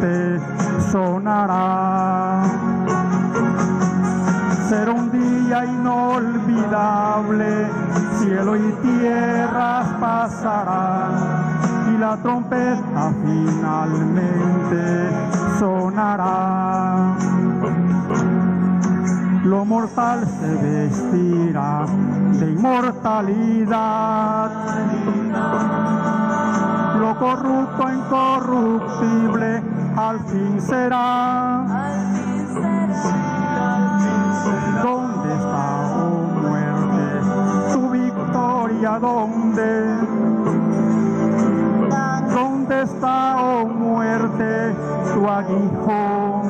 eternamente sonará. Será un día inolvidable, cielo y tierras pasarán, y la trompeta finalmente sonará. Lo mortal se vestirá de inmortalidad, lo corrupto incorruptible al fin será. ¿Dónde está, oh muerte, tu victoria? ¿Dónde? ¿Dónde está, oh muerte, tu aguijón?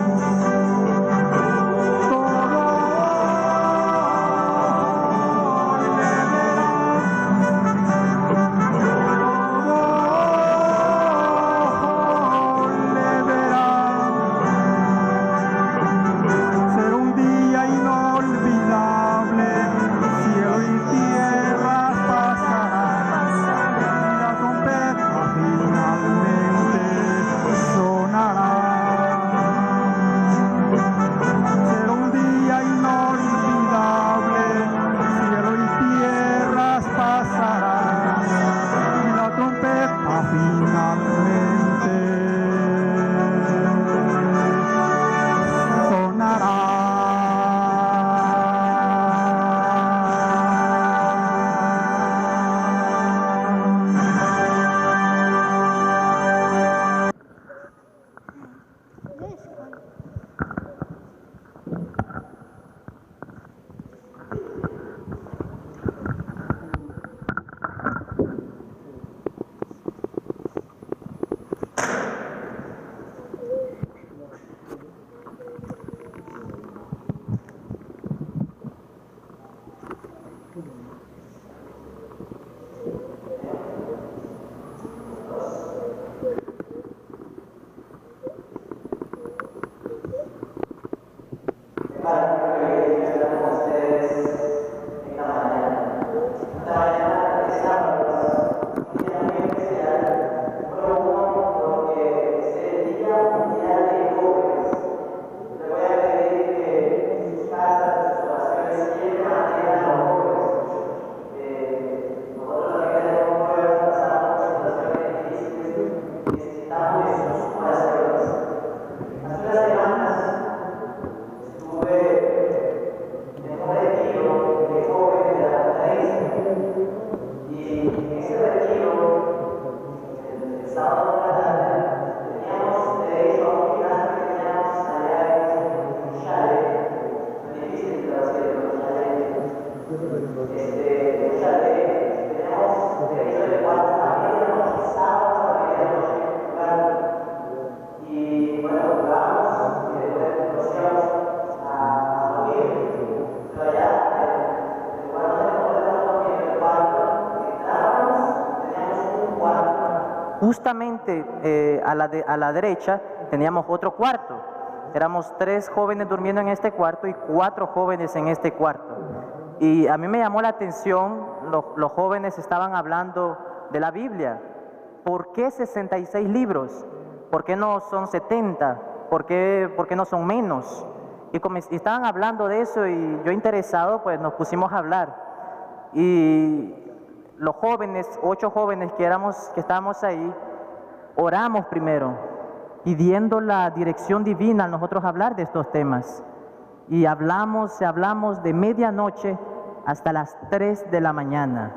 Justamente a la derecha teníamos otro cuarto. Éramos 3 jóvenes durmiendo en este cuarto y 4 jóvenes en este cuarto. Y a mí me llamó la atención, los jóvenes estaban hablando de la Biblia. ¿Por qué 66 libros? ¿Por qué no son 70? ¿Por qué no son menos? Y estaban hablando de eso y yo interesado, pues nos pusimos a hablar. Y los jóvenes, 8 jóvenes que estábamos ahí, oramos primero, pidiendo la dirección divina a nosotros hablar de estos temas. Y hablamos de medianoche hasta las 3 de la mañana.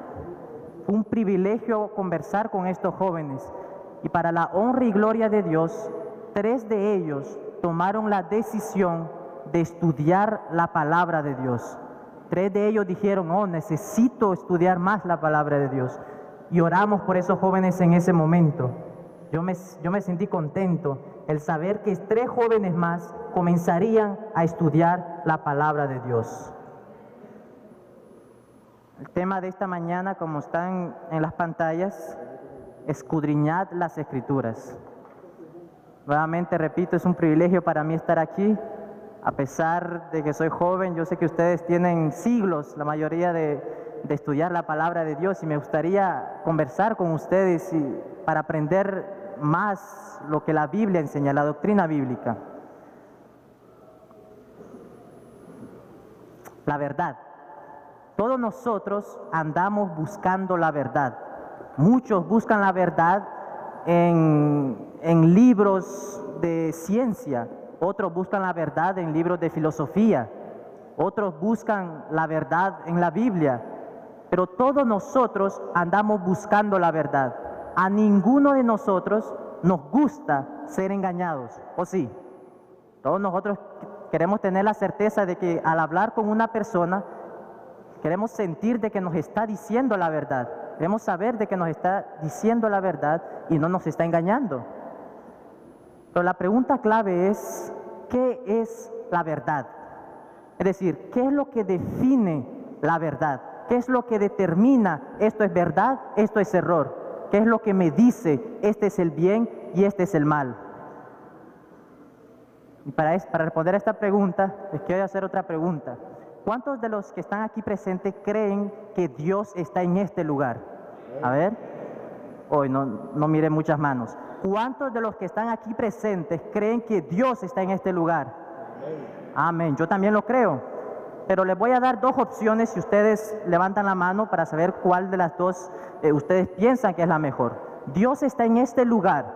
Fue un privilegio conversar con estos jóvenes. Y para la honra y gloria de Dios, 3 de ellos tomaron la decisión de estudiar la palabra de Dios. 3 de ellos dijeron, oh, necesito estudiar más la palabra de Dios. Y oramos por esos jóvenes en ese momento. Yo me sentí contento el saber que 3 jóvenes más comenzarían a estudiar la palabra de Dios. El tema de esta mañana, como están en las pantallas, escudriñad las Escrituras. Nuevamente repito, es un privilegio para mí estar aquí. A pesar de que soy joven, yo sé que ustedes tienen siglos, la mayoría de estudiar la palabra de Dios, y me gustaría conversar con ustedes para aprender más lo que la Biblia enseña, la doctrina bíblica. La verdad. Todos nosotros andamos buscando la verdad. Muchos buscan la verdad en libros de ciencia, otros buscan la verdad en libros de filosofía, otros buscan la verdad en la Biblia, pero todos nosotros andamos buscando la verdad. A ninguno de nosotros nos gusta ser engañados, ¿o sí? Todos nosotros queremos tener la certeza de que al hablar con una persona, queremos sentir de que nos está diciendo la verdad. Queremos saber de que nos está diciendo la verdad y no nos está engañando. Pero la pregunta clave es, ¿qué es la verdad? Es decir, ¿qué es lo que define la verdad? ¿Qué es lo que determina esto es verdad, esto es error? ¿Qué es lo que me dice este es el bien y este es el mal? Y para responder a esta pregunta, les quiero hacer otra pregunta. ¿Cuántos de los que están aquí presentes creen que Dios está en este lugar? A ver, hoy no mire muchas manos. ¿Cuántos de los que están aquí presentes creen que Dios está en este lugar? Amén. Yo también lo creo. Pero les voy a dar dos opciones si ustedes levantan la mano para saber cuál de las dos ustedes piensan que es la mejor. Dios está en este lugar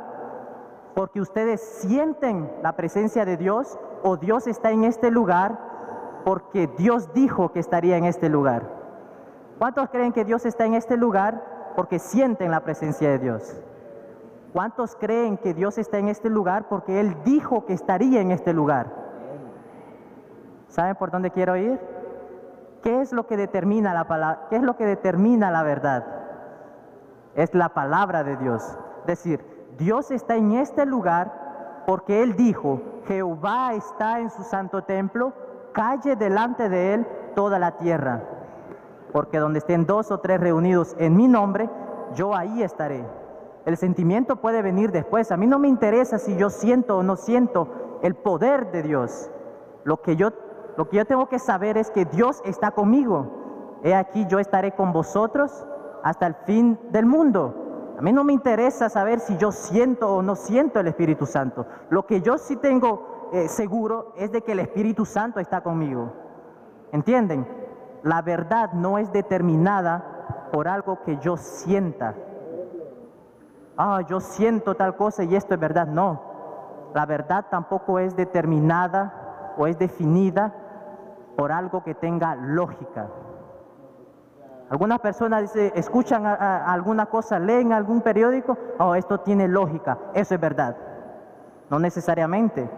porque ustedes sienten la presencia de Dios, o Dios está en este lugar porque Dios dijo que estaría en este lugar. ¿Cuántos creen que Dios está en este lugar porque sienten la presencia de Dios? ¿Cuántos creen que Dios está en este lugar porque Él dijo que estaría en este lugar? ¿Saben por dónde quiero ir? ¿Qué es lo que determina la palabra? ¿Qué es lo que determina la verdad? Es la palabra de Dios. Es decir, Dios está en este lugar porque Él dijo, Jehová está en su santo templo, calle delante de Él toda la tierra. Porque donde estén 2 o 3 reunidos en mi nombre, yo ahí estaré. El sentimiento puede venir después. A mí no me interesa si yo siento o no siento el poder de Dios. Lo que yo tengo que saber es que Dios está conmigo. He aquí, yo estaré con vosotros hasta el fin del mundo. A mí no me interesa saber si yo siento o no siento el Espíritu Santo. Lo que yo sí tengo seguro es de que el Espíritu Santo está conmigo. ¿Entienden? La verdad no es determinada por algo que yo sienta. Yo siento tal cosa y esto es verdad. No. La verdad tampoco es determinada o es definida por algo que tenga lógica. Algunas personas escuchan alguna cosa, leen algún periódico, esto tiene lógica, eso es verdad. No necesariamente.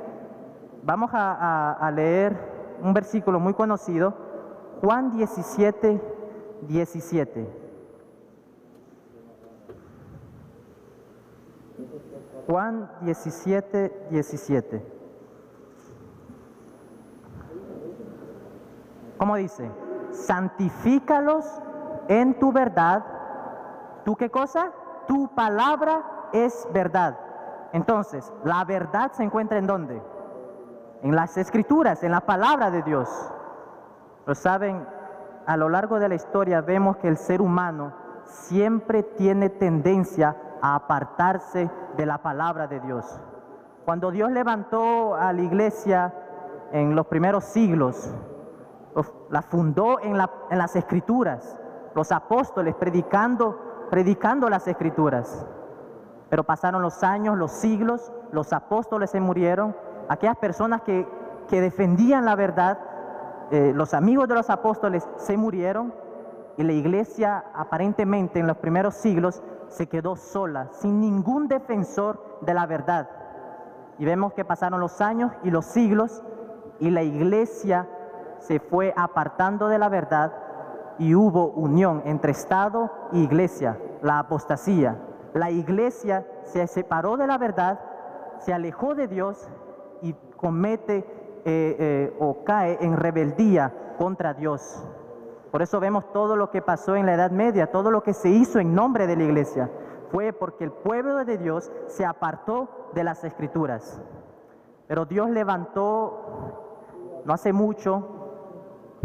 Vamos a leer un versículo muy conocido, Juan 17, 17. Juan 17, 17. ¿Cómo dice? Santifícalos en tu verdad. ¿Tú qué cosa? Tu palabra es verdad. Entonces, la verdad se encuentra ¿en dónde? En las Escrituras, en la palabra de Dios. Pero saben, a lo largo de la historia vemos que el ser humano siempre tiene tendencia a apartarse de la palabra de Dios. Cuando Dios levantó a la iglesia en los primeros siglos, la fundó en las Escrituras, los apóstoles predicando las Escrituras. Pero pasaron los años, los siglos, los apóstoles se murieron, aquellas personas que defendían la verdad, los amigos de los apóstoles se murieron, y la iglesia aparentemente en los primeros siglos se quedó sola, sin ningún defensor de la verdad. Y vemos que pasaron los años y los siglos y la iglesia se fue apartando de la verdad y hubo unión entre Estado e iglesia, la apostasía. La iglesia se separó de la verdad, se alejó de Dios y comete o cae en rebeldía contra Dios. Por eso vemos todo lo que pasó en la Edad Media, todo lo que se hizo en nombre de la iglesia. Fue porque el pueblo de Dios se apartó de las Escrituras. Pero Dios levantó, no hace mucho,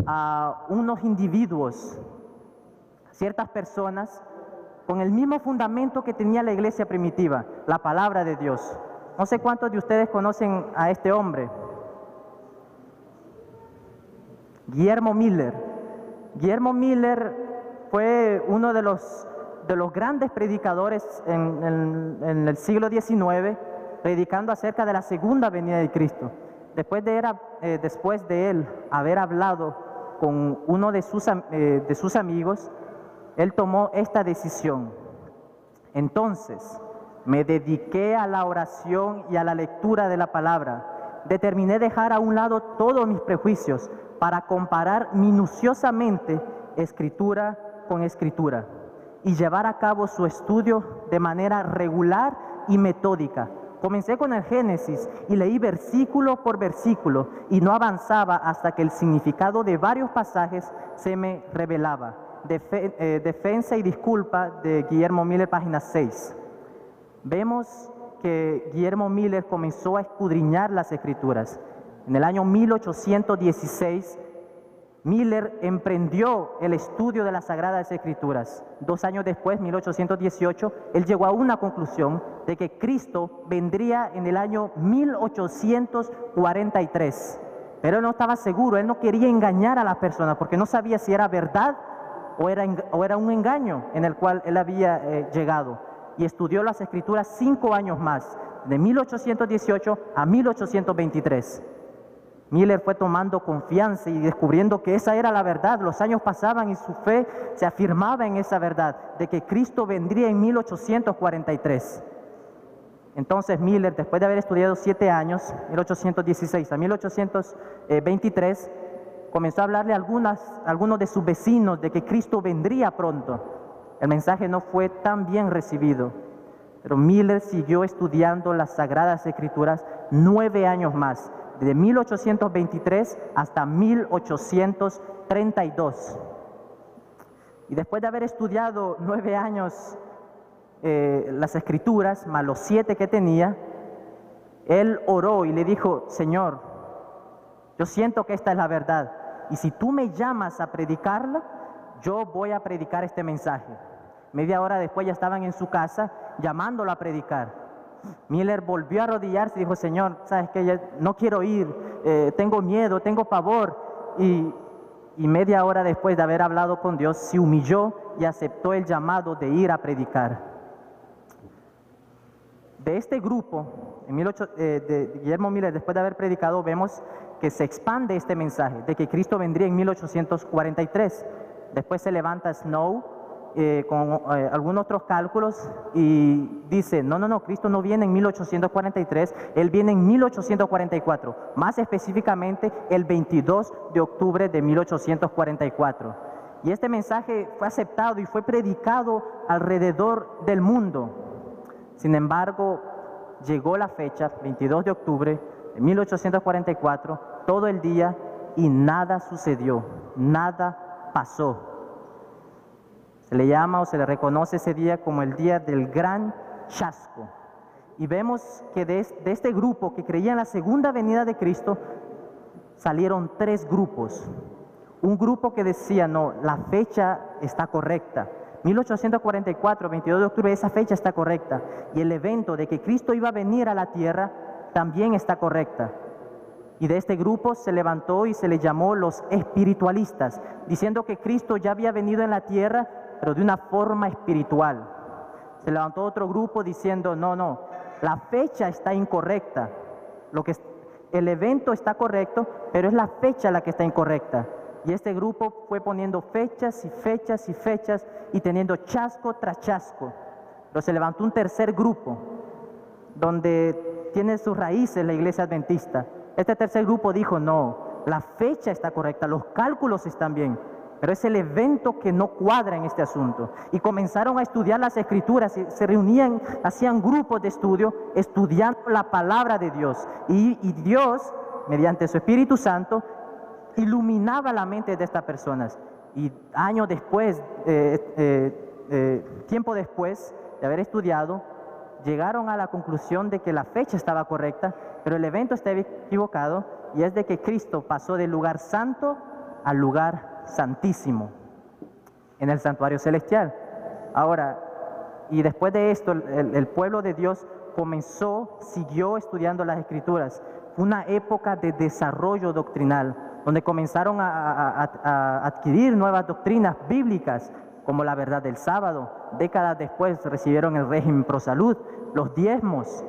a unos individuos, ciertas personas con el mismo fundamento que tenía la iglesia primitiva, la palabra de Dios. No sé cuántos de ustedes conocen a este hombre, Guillermo Miller. Guillermo Miller fue uno de los grandes predicadores en el siglo XIX, predicando acerca de la segunda venida de Cristo. Después de él haber hablado con uno de sus amigos, él tomó esta decisión. Entonces, me dediqué a la oración y a la lectura de la palabra. Determiné dejar a un lado todos mis prejuicios para comparar minuciosamente escritura con escritura y llevar a cabo su estudio de manera regular y metódica. Comencé con el Génesis y leí versículo por versículo y no avanzaba hasta que el significado de varios pasajes se me revelaba. Defensa y disculpa de Guillermo Miller, página 6. Vemos que Guillermo Miller comenzó a escudriñar las Escrituras. En el año 1816, Miller emprendió el estudio de las Sagradas Escrituras. 2 años después, 1818, él llegó a una conclusión de que Cristo vendría en el año 1843. Pero él no estaba seguro, él no quería engañar a las personas porque no sabía si era verdad o era un engaño en el cual él había llegado. Y estudió las Escrituras 5 años más, de 1818 a 1823. Miller fue tomando confianza y descubriendo que esa era la verdad. Los años pasaban y su fe se afirmaba en esa verdad, de que Cristo vendría en 1843. Entonces Miller, después de haber estudiado 7 años, 1816 a 1823, comenzó a hablarle a algunos de sus vecinos de que Cristo vendría pronto. El mensaje no fue tan bien recibido, pero Miller siguió estudiando las Sagradas Escrituras 9 años más, de 1823 hasta 1832. Y después de haber estudiado 9 años las Escrituras, más los 7 que tenía, él oró y le dijo: Señor, yo siento que esta es la verdad, y si tú me llamas a predicarla, yo voy a predicar este mensaje. Media hora después ya estaban en su casa llamándolo a predicar. Miller volvió a arrodillarse y dijo: Señor, sabes que ya no quiero ir, tengo miedo, tengo pavor. Y media hora después de haber hablado con Dios, se humilló y aceptó el llamado de ir a predicar. De este grupo, de Guillermo Miller, después de haber predicado, vemos que se expande este mensaje de que Cristo vendría en 1843. Después se levanta Snow con algunos otros cálculos y dice: no, Cristo no viene en 1843, Él viene en 1844, más específicamente el 22 de octubre de 1844. Y este mensaje fue aceptado y fue predicado alrededor del mundo. Sin embargo, llegó la fecha, 22 de octubre de 1844, todo el día, y nada sucedió, nada pasó. Se le llama o se le reconoce ese día como el día del gran chasco. Y vemos que de este grupo que creía en la segunda venida de Cristo, salieron 3 grupos. Un grupo que decía: no, la fecha está correcta. 1844, 22 de octubre, esa fecha está correcta. Y el evento de que Cristo iba a venir a la tierra también está correcta. Y de este grupo se levantó y se le llamó los espiritualistas, diciendo que Cristo ya había venido en la tierra, pero de una forma espiritual. Se levantó otro grupo diciendo: no, la fecha está incorrecta. El evento está correcto, pero es la fecha la que está incorrecta. Y este grupo fue poniendo fechas y fechas y fechas y teniendo chasco tras chasco. Pero se levantó un tercer grupo, donde tiene sus raíces la iglesia adventista. Este tercer grupo dijo: no, la fecha está correcta, los cálculos están bien, pero es el evento que no cuadra en este asunto. Y comenzaron a estudiar las Escrituras, se reunían, hacían grupos de estudio, estudiando la palabra de Dios. Y Dios, mediante su Espíritu Santo, iluminaba la mente de estas personas. Y años después, tiempo después de haber estudiado, llegaron a la conclusión de que la fecha estaba correcta, pero el evento estaba equivocado, y es de que Cristo pasó del lugar santo al lugar santísimo, en el santuario celestial. Ahora, Y después de esto, el pueblo de Dios siguió estudiando las Escrituras. Fue una época de desarrollo doctrinal, donde comenzaron a adquirir nuevas doctrinas bíblicas, como la verdad del sábado. Décadas después recibieron el régimen pro salud, los diezmos,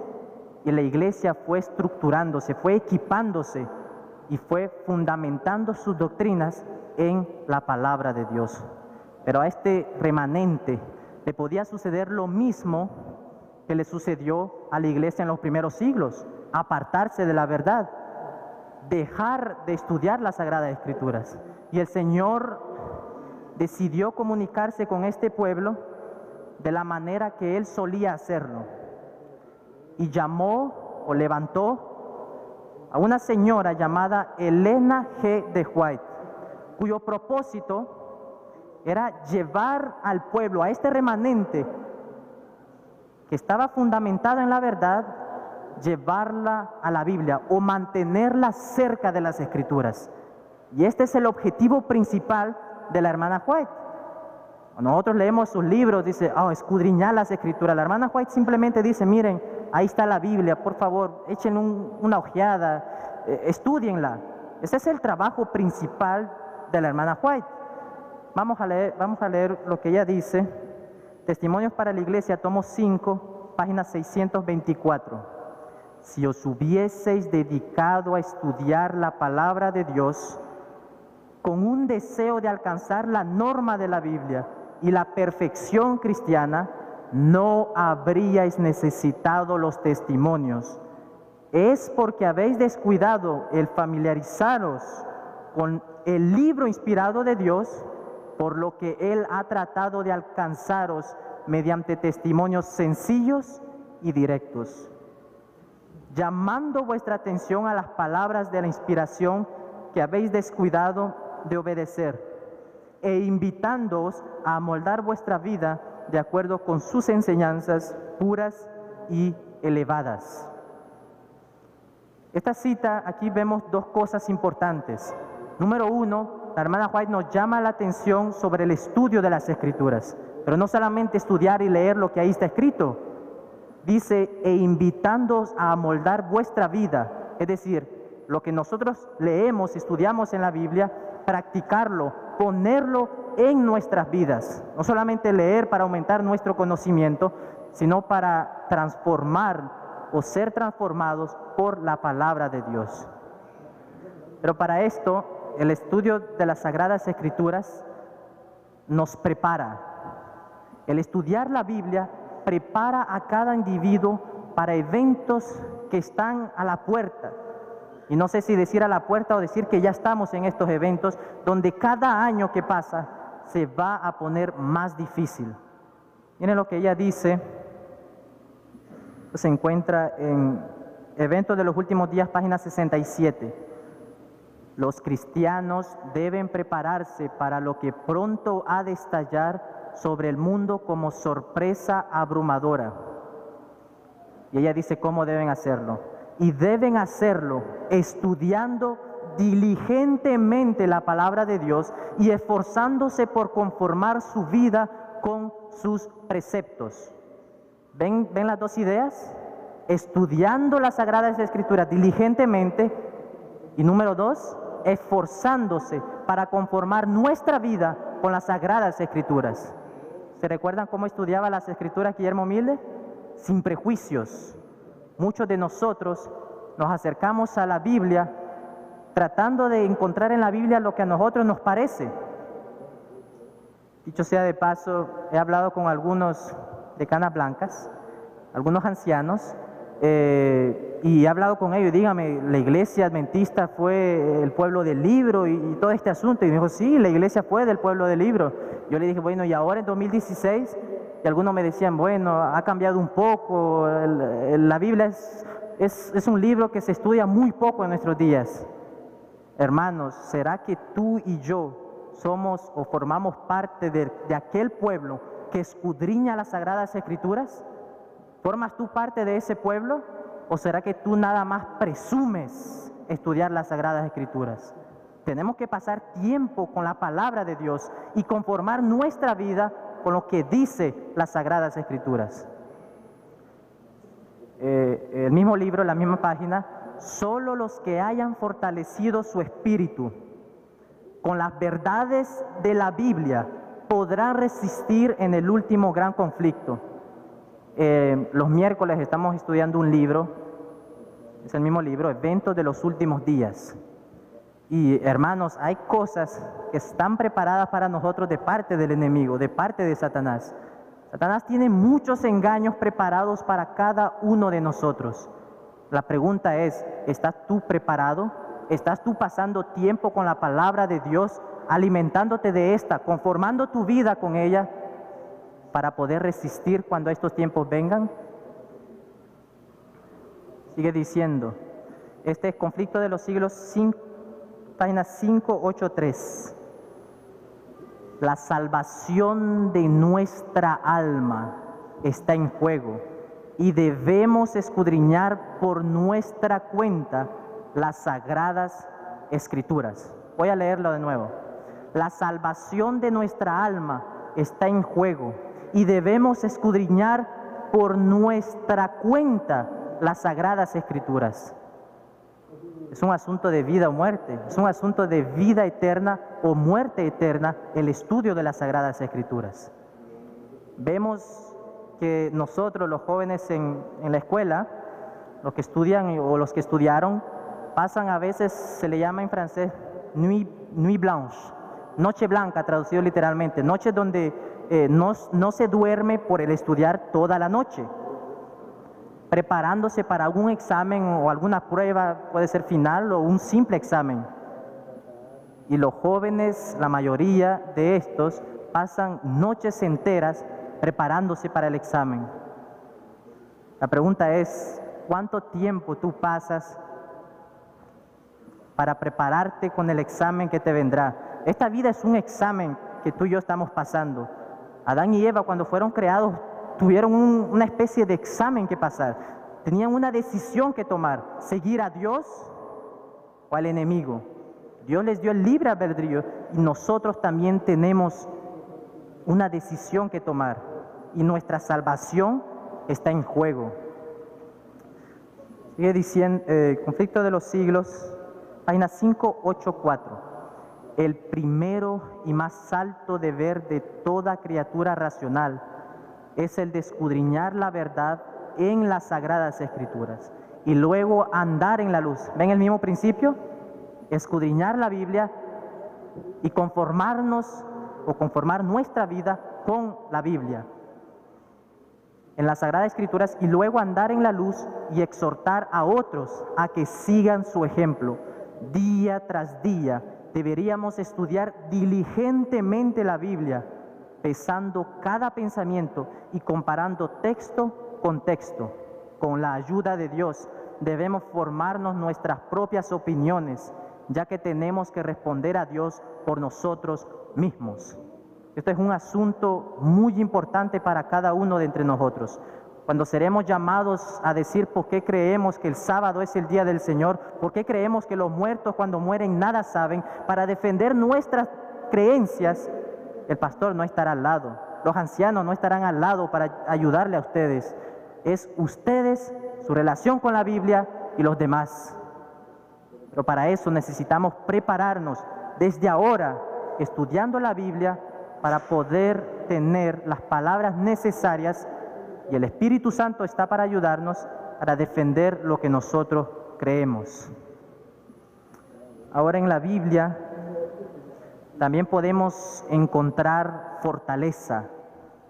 y la iglesia fue estructurándose, fue equipándose y fue fundamentando sus doctrinas en la palabra de Dios. Pero a este remanente le podía suceder lo mismo que le sucedió a la iglesia en los primeros siglos: apartarse de la verdad, dejar de estudiar las Sagradas Escrituras. Y el Señor decidió comunicarse con este pueblo de la manera que Él solía hacerlo. Y llamó o levantó a una señora llamada Elena G. de White, cuyo propósito era llevar al pueblo, a este remanente que estaba fundamentado en la verdad, llevarla a la Biblia o mantenerla cerca de las Escrituras. Y este es el objetivo principal de la hermana White. Nosotros leemos sus libros, dice, escudriñar las Escrituras. La hermana White simplemente dice, miren, ahí está la Biblia, por favor, echen una ojeada, estudienla. Ese es el trabajo principal de la hermana White. Vamos a leer lo que ella dice. Testimonios para la Iglesia, tomo 5, página 624. Si os hubieseis dedicado a estudiar la palabra de Dios con un deseo de alcanzar la norma de la Biblia y la perfección cristiana, no habríais necesitado los testimonios. Es porque habéis descuidado el familiarizaros con el libro inspirado de Dios, por lo que Él ha tratado de alcanzaros mediante testimonios sencillos y directos, llamando vuestra atención a las palabras de la inspiración que habéis descuidado de obedecer, e invitándoos a amoldar vuestra vida de acuerdo con sus enseñanzas puras y elevadas. Esta cita, aquí vemos dos cosas importantes. Número uno, la hermana White nos llama la atención sobre el estudio de las Escrituras, pero no solamente estudiar y leer lo que ahí está escrito. Dice, e invitándoos a amoldar vuestra vida, es decir, lo que nosotros leemos, estudiamos en la Biblia, practicarlo, ponerlo en nuestras vidas. No solamente leer para aumentar nuestro conocimiento, sino para transformar o ser transformados por la palabra de Dios. Pero para esto, el estudio de las Sagradas Escrituras nos prepara. El estudiar la Biblia prepara a cada individuo para eventos que están a la puerta. Y no sé si decir a la puerta o decir que ya estamos en estos eventos donde cada año que pasa se va a poner más difícil. Miren lo que ella dice. Se encuentra en Eventos de los Últimos Días, página 67. Los cristianos deben prepararse para lo que pronto ha de estallar sobre el mundo como sorpresa abrumadora. Y ella dice cómo deben hacerlo. Y deben hacerlo estudiando diligentemente la palabra de Dios y esforzándose por conformar su vida con sus preceptos. ¿Ven las dos ideas? Estudiando las Sagradas Escrituras diligentemente y número dos, esforzándose para conformar nuestra vida con las Sagradas Escrituras. ¿Se recuerdan cómo estudiaba las Escrituras Guillermo Milde? Sin prejuicios. Muchos de nosotros nos acercamos a la Biblia tratando de encontrar en la Biblia lo que a nosotros nos parece. Dicho sea de paso, he hablado con algunos de canas blancas, algunos ancianos, y he hablado con ellos, dígame, la iglesia adventista fue el pueblo del libro y todo este asunto, y me dijo, sí, la iglesia fue del pueblo del libro. Yo le dije, bueno, y ahora en 2016, y algunos me decían, bueno, ha cambiado un poco, la Biblia es un libro que se estudia muy poco en nuestros días. Hermanos, ¿será que tú y yo somos o formamos parte de aquel pueblo que escudriña las Sagradas Escrituras? ¿Formas tú parte de ese pueblo? ¿O será que tú nada más presumes estudiar las Sagradas Escrituras? Tenemos que pasar tiempo con la palabra de Dios y conformar nuestra vida con lo que dice las Sagradas Escrituras. El mismo libro, la misma página, solo los que hayan fortalecido su espíritu con las verdades de la Biblia podrán resistir en el último gran conflicto. Los miércoles estamos estudiando un libro, es el mismo libro, Eventos de los Últimos Días. Y hermanos, hay cosas que están preparadas para nosotros de parte del enemigo, de parte de Satanás. Satanás tiene muchos engaños preparados para cada uno de nosotros. La pregunta es, ¿estás tú preparado? ¿Estás tú pasando tiempo con la palabra de Dios, alimentándote de esta, conformando tu vida con ella para poder resistir cuando estos tiempos vengan? Sigue diciendo, este conflicto de los siglos 5, página 583. La salvación de nuestra alma está en juego y debemos escudriñar por nuestra cuenta las Sagradas Escrituras. Voy a leerlo de nuevo. La salvación de nuestra alma está en juego y debemos escudriñar por nuestra cuenta las Sagradas Escrituras. Es un asunto de vida o muerte, es un asunto de vida eterna o muerte eterna, el estudio de las Sagradas Escrituras. Vemos que nosotros, los jóvenes en la escuela, los que estudian o los que estudiaron, pasan a veces, se le llama en francés, nuit blanche, noche blanca, traducido literalmente, noche donde no se duerme por el estudiar toda la noche, preparándose para algún examen o alguna prueba, puede ser final o un simple examen. Y los jóvenes, la mayoría de estos, pasan noches enteras preparándose para el examen. La pregunta es, ¿cuánto tiempo tú pasas para prepararte con el examen que te vendrá? Esta vida es un examen que tú y yo estamos pasando. Adán y Eva, cuando fueron creados, tuvieron una especie de examen que pasar. Tenían una decisión que tomar, seguir a Dios o al enemigo. Dios les dio el libre albedrío y nosotros también tenemos una decisión que tomar y nuestra salvación está en juego. Sigue diciendo, conflicto de los siglos, página 584. El primero y más alto deber de toda criatura racional es el de escudriñar la verdad en las Sagradas Escrituras y luego andar en la luz. ¿Ven el mismo principio? Escudriñar la Biblia y conformarnos o conformar nuestra vida con la Biblia en las Sagradas Escrituras y luego andar en la luz y exhortar a otros a que sigan su ejemplo. Día tras día deberíamos estudiar diligentemente la Biblia, pesando cada pensamiento y comparando texto con texto. Con la ayuda de Dios debemos formarnos nuestras propias opiniones, ya que tenemos que responder a Dios por nosotros mismos. Esto es un asunto muy importante para cada uno de entre nosotros. Cuando seremos llamados a decir por qué creemos que el sábado es el día del Señor, por qué creemos que los muertos cuando mueren nada saben, para defender nuestras creencias, el pastor no estará al lado, los ancianos no estarán al lado para ayudarle a ustedes. Es ustedes, su relación con la Biblia y los demás. Pero para eso necesitamos prepararnos desde ahora, estudiando la Biblia, para poder tener las palabras necesarias, y el Espíritu Santo está para ayudarnos para defender lo que nosotros creemos. Ahora en la Biblia también podemos encontrar fortaleza,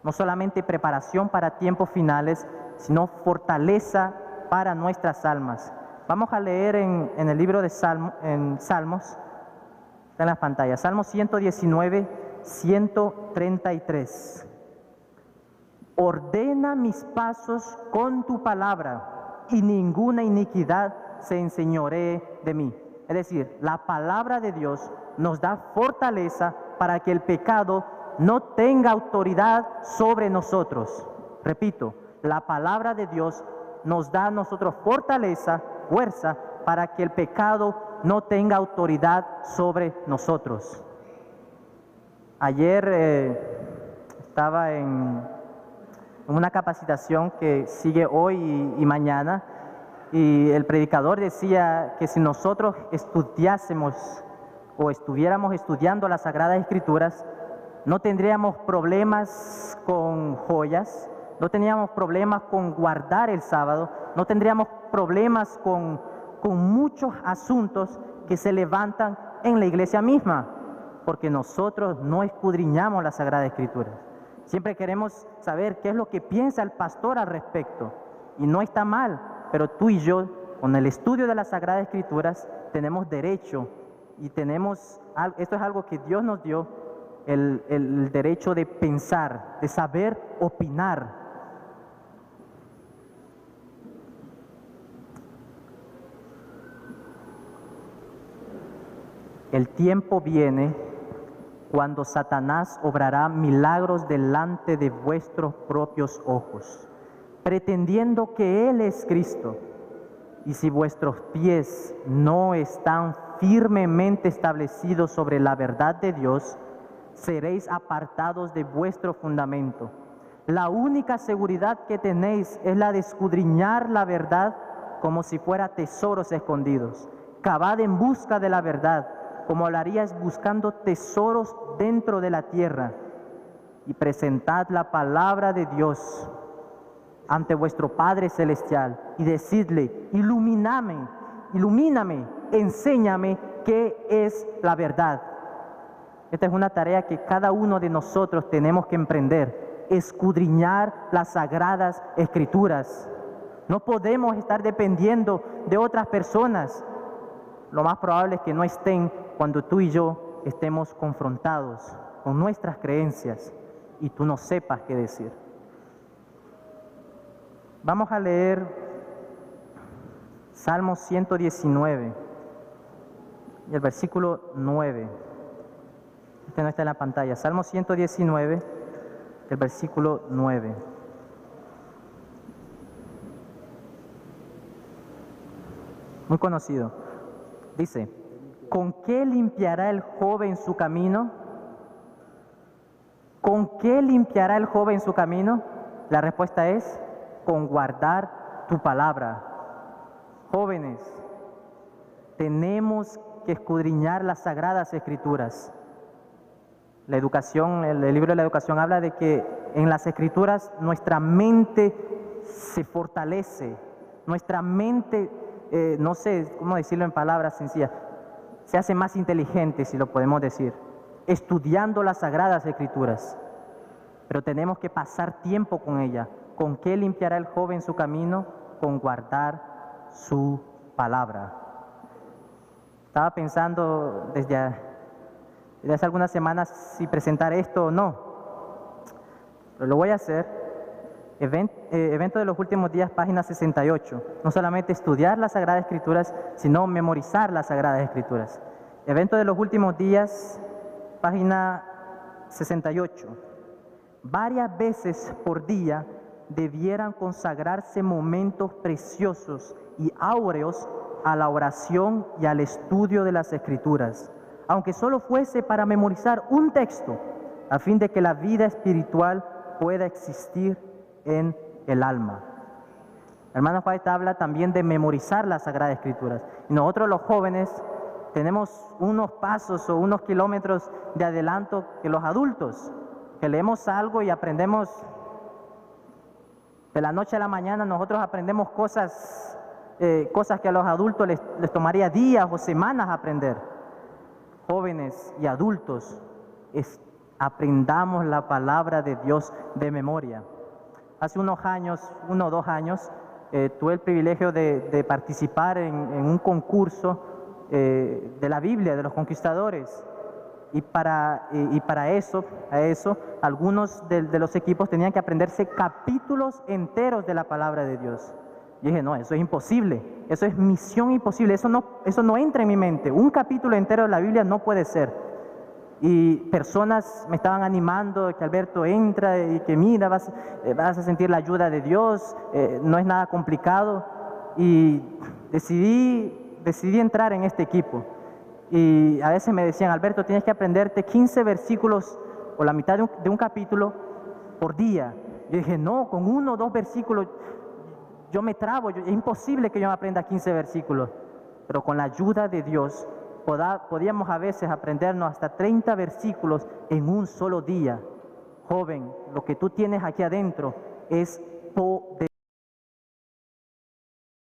no solamente preparación para tiempos finales, sino fortaleza para nuestras almas. Vamos a leer en el libro de Salmos, está en las pantallas, Salmo 119, 133. Ordena mis pasos con tu palabra y ninguna iniquidad se enseñoree de mí. Es decir, la palabra de Dios nos da fortaleza para que el pecado no tenga autoridad sobre nosotros. Repito, la palabra de Dios nos da a nosotros fortaleza, fuerza, para que el pecado no tenga autoridad sobre nosotros. Ayer estaba en una capacitación que sigue hoy y mañana, y el predicador decía que si nosotros estudiásemos o estuviéramos estudiando las Sagradas Escrituras, no tendríamos problemas con joyas, no tendríamos problemas con guardar el sábado, no tendríamos problemas con muchos asuntos que se levantan en la iglesia misma, porque nosotros no escudriñamos las Sagradas Escrituras. Siempre queremos saber qué es lo que piensa el pastor al respecto, y no está mal, pero tú y yo, con el estudio de las Sagradas Escrituras, tenemos derecho, y esto es algo que Dios nos dio, el derecho de pensar, de saber opinar. El tiempo viene cuando Satanás obrará milagros delante de vuestros propios ojos, pretendiendo que Él es Cristo. Y si vuestros pies no están firmemente establecidos sobre la verdad de Dios, seréis apartados de vuestro fundamento. La única seguridad que tenéis es la de escudriñar la verdad como si fuera tesoros escondidos. Cavad en busca de la verdad, como lo haríais buscando tesoros dentro de la tierra, y presentad la palabra de Dios ante vuestro Padre Celestial, y decidle: ilumíname, enséñame qué es la verdad. Esta es una tarea que cada uno de nosotros tenemos que emprender, escudriñar las Sagradas Escrituras. No podemos estar dependiendo de otras personas. Lo más probable es que no estén cuando tú y yo estemos confrontados con nuestras creencias y tú no sepas qué decir. Vamos a leer Salmo 119 y el versículo 9. Este no está en la pantalla. Salmo 119, el versículo 9. Muy conocido. Dice: ¿con qué limpiará el joven su camino? ¿Con qué limpiará el joven su camino? La respuesta es: con guardar tu palabra. Jóvenes, tenemos que escudriñar las Sagradas Escrituras. La educación, el libro de la educación habla de que en las Escrituras nuestra mente se fortalece, nuestra mente, no sé cómo decirlo en palabras sencillas, se hace más inteligente, si lo podemos decir, estudiando las Sagradas Escrituras. Pero tenemos que pasar tiempo con ella. ¿Con qué limpiará el joven su camino? Con guardar su palabra. Estaba pensando desde hace algunas semanas si presentar esto o no, pero lo voy a hacer. Evento de los últimos días, página 68. No solamente estudiar las Sagradas Escrituras, sino memorizar las Sagradas Escrituras. Evento de los últimos días, página 68. Varias veces por día debieran consagrarse momentos preciosos y áureos a la oración y al estudio de las Escrituras, aunque solo fuese para memorizar un texto, a fin de que la vida espiritual pueda existir en el alma. El hermano White habla también de memorizar las Sagradas Escrituras. Y nosotros los jóvenes tenemos unos pasos o unos kilómetros de adelanto que los adultos, que leemos algo y aprendemos de la noche a la mañana. Nosotros aprendemos cosas que a los adultos les tomaría días o semanas aprender. Jóvenes y adultos, aprendamos la palabra de Dios de memoria. Hace unos años, 1 o 2 años, tuve el privilegio de participar en un concurso de la Biblia, de los conquistadores. Y para eso, algunos de los equipos tenían que aprenderse capítulos enteros de la palabra de Dios. Y dije: no, eso es imposible, eso es misión imposible, eso no entra en mi mente. Un capítulo entero de la Biblia no puede ser. Y personas me estaban animando, que Alberto entra y que mira, vas a sentir la ayuda de Dios, no es nada complicado. Y decidí entrar en este equipo. Y a veces me decían: Alberto, tienes que aprenderte 15 versículos o la mitad de un capítulo por día. Yo dije, no, con 1 o 2 versículos yo me trabo, es imposible que yo me aprenda 15 versículos. Pero con la ayuda de Dios podíamos a veces aprendernos hasta 30 versículos en un solo día. Joven, lo que tú tienes aquí adentro es poder.